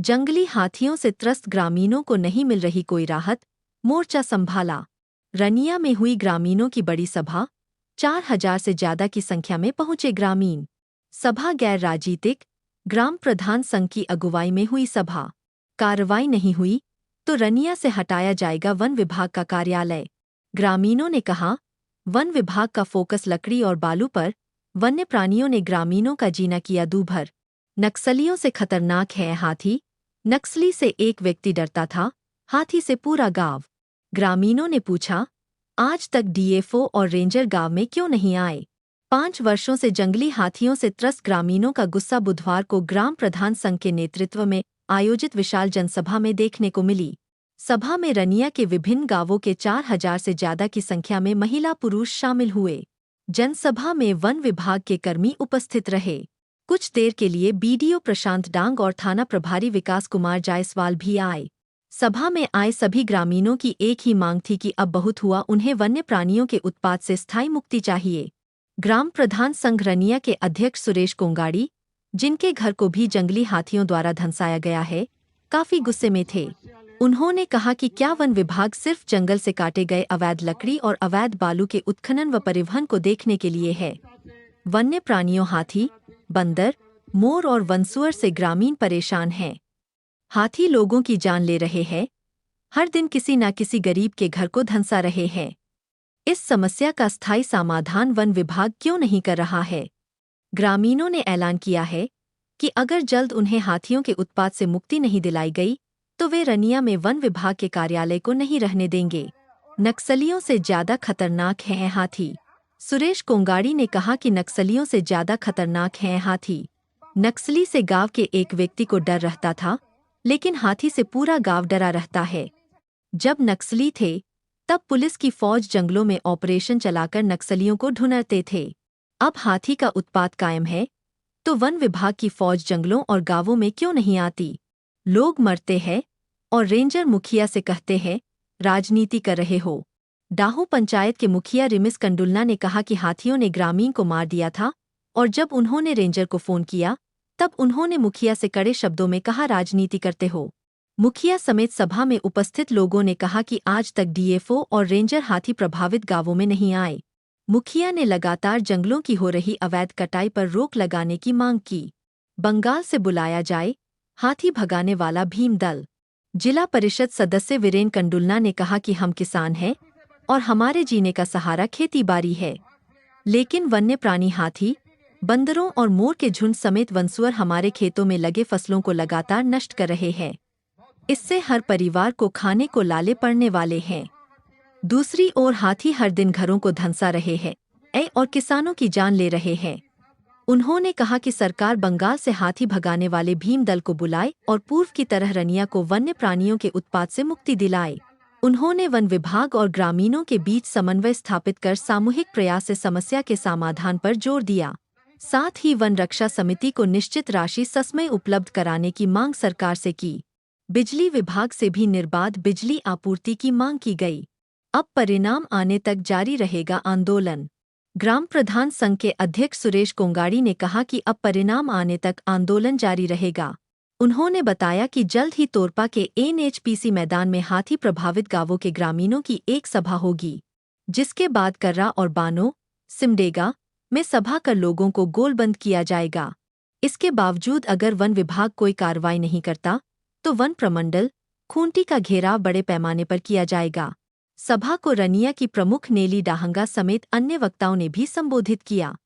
जंगली हाथियों से त्रस्त ग्रामीणों को नहीं मिल रही कोई राहत, मोर्चा संभाला। रनिया में हुई ग्रामीणों की बड़ी सभा, 4,000 से ज्यादा की संख्या में पहुंचे ग्रामीण। सभा गैर राजनीतिक, ग्राम प्रधान संघ की अगुवाई में हुई सभा। कार्रवाई नहीं हुई तो रनिया से हटाया जाएगा वन विभाग का कार्यालय। ग्रामीणों ने कहा, वन विभाग का फोकस लकड़ी और बालू पर, वन्य प्राणियों ने ग्रामीणों का जीना किया दूभर। नक्सलियों से खतरनाक है हाथी, नक्सली से एक व्यक्ति डरता था, हाथी से पूरा गांव। ग्रामीणों ने पूछा, आज तक डीएफओ और रेंजर गांव में क्यों नहीं आए? 5 वर्षों से जंगली हाथियों से त्रस्त ग्रामीणों का गुस्सा बुधवार को ग्राम प्रधान संघ के नेतृत्व में आयोजित विशाल जनसभा में देखने को मिली। सभा में रनिया के विभिन्न गांवों के 4,000 से ज्यादा की संख्या में महिला पुरुष शामिल हुए। जनसभा में वन विभाग के कर्मी उपस्थित रहे। कुछ देर के लिए बीडीओ प्रशांत डांग और थाना प्रभारी विकास कुमार जायसवाल भी आए। सभा में आए सभी ग्रामीणों की एक ही मांग थी कि अब बहुत हुआ, उन्हें वन्य प्राणियों के उत्पात से स्थायी मुक्ति चाहिए। ग्राम प्रधान संघ रनिया के अध्यक्ष सुरेश कोंगाड़ी, जिनके घर को भी जंगली हाथियों द्वारा धंसाया गया है, काफी गुस्से में थे। उन्होंने कहा कि क्या वन विभाग सिर्फ जंगल से काटे गए अवैध लकड़ी और अवैध बालू के उत्खनन व परिवहन को देखने के लिए है? वन्य प्राणियों हाथी, बंदर, मोर और वनसुअर से ग्रामीण परेशान हैं। हाथी लोगों की जान ले रहे हैं, हर दिन किसी न किसी गरीब के घर को धंसा रहे हैं। इस समस्या का स्थायी समाधान वन विभाग क्यों नहीं कर रहा है? ग्रामीणों ने ऐलान किया है कि अगर जल्द उन्हें हाथियों के उत्पात से मुक्ति नहीं दिलाई गई तो वे रनिया में वन विभाग के कार्यालय को नहीं रहने देंगे। नक्सलियों से ज्यादा खतरनाक है हाथी। सुरेश कोंगाड़ी ने कहा कि नक्सलियों से ज्यादा खतरनाक है हाथी। नक्सली से गांव के एक व्यक्ति को डर रहता था, लेकिन हाथी से पूरा गांव डरा रहता है। जब नक्सली थे तब पुलिस की फौज जंगलों में ऑपरेशन चलाकर नक्सलियों को ढूंढते थे। अब हाथी का उत्पात कायम है तो वन विभाग की फौज जंगलों और गांवों में क्यों नहीं आती? लोग मरते हैं और रेंजर मुखिया से कहते हैं, राजनीति कर रहे हो। डाहू पंचायत के मुखिया रिमिस कंडुलना ने कहा कि हाथियों ने ग्रामीण को मार दिया था और जब उन्होंने रेंजर को फोन किया तब उन्होंने मुखिया से कड़े शब्दों में कहा, राजनीति करते हो। मुखिया समेत सभा में उपस्थित लोगों ने कहा कि आज तक डीएफओ और रेंजर हाथी प्रभावित गांवों में नहीं आए। मुखिया ने लगातार जंगलों की हो रही अवैध कटाई पर रोक लगाने की मांग की। बंगाल से बुलाया जाए हाथी भगाने वाला भीम दल। जिला परिषद सदस्य वीरेन कंडुलना ने कहा कि हम किसान हैं और हमारे जीने का सहारा खेती-बाड़ी है, लेकिन वन्य प्राणी हाथी, बंदरों और मोर के झुंड समेत वनसुअर हमारे खेतों में लगे फसलों को लगातार नष्ट कर रहे हैं। इससे हर परिवार को खाने को लाले पड़ने वाले हैं। दूसरी ओर हाथी हर दिन घरों को धंसा रहे हैं और किसानों की जान ले रहे हैं। उन्होंने कहा कि सरकार बंगाल से हाथी भगाने वाले भीम दल को बुलाए और पूर्व की तरह रनिया को वन्य प्राणियों के उत्पात से मुक्ति दिलाए। उन्होंने वन विभाग और ग्रामीणों के बीच समन्वय स्थापित कर सामूहिक प्रयास से समस्या के समाधान पर जोर दिया। साथ ही वन रक्षा समिति को निश्चित राशि ससमय उपलब्ध कराने की मांग सरकार से की। बिजली विभाग से भी निर्बाध बिजली आपूर्ति की मांग की गई। अब परिणाम आने तक जारी रहेगा आंदोलन। ग्राम प्रधान संघ के अध्यक्ष सुरेश कोंगाड़ी ने कहा कि अब परिणाम आने तक आंदोलन जारी रहेगा। उन्होंने बताया कि जल्द ही तोरपा के एनएचपीसी मैदान में हाथी प्रभावित गांवों के ग्रामीणों की एक सभा होगी, जिसके बाद कर्रा और बानो, सिमडेगा में सभा कर लोगों को गोलबंद किया जाएगा। इसके बावजूद अगर वन विभाग कोई कार्रवाई नहीं करता तो वन प्रमंडल, खूंटी का घेराव बड़े पैमाने पर किया जाएगा। सभा को रनिया की प्रमुख नेली डाहंगा समेत अन्य वक्ताओं ने भी संबोधित किया।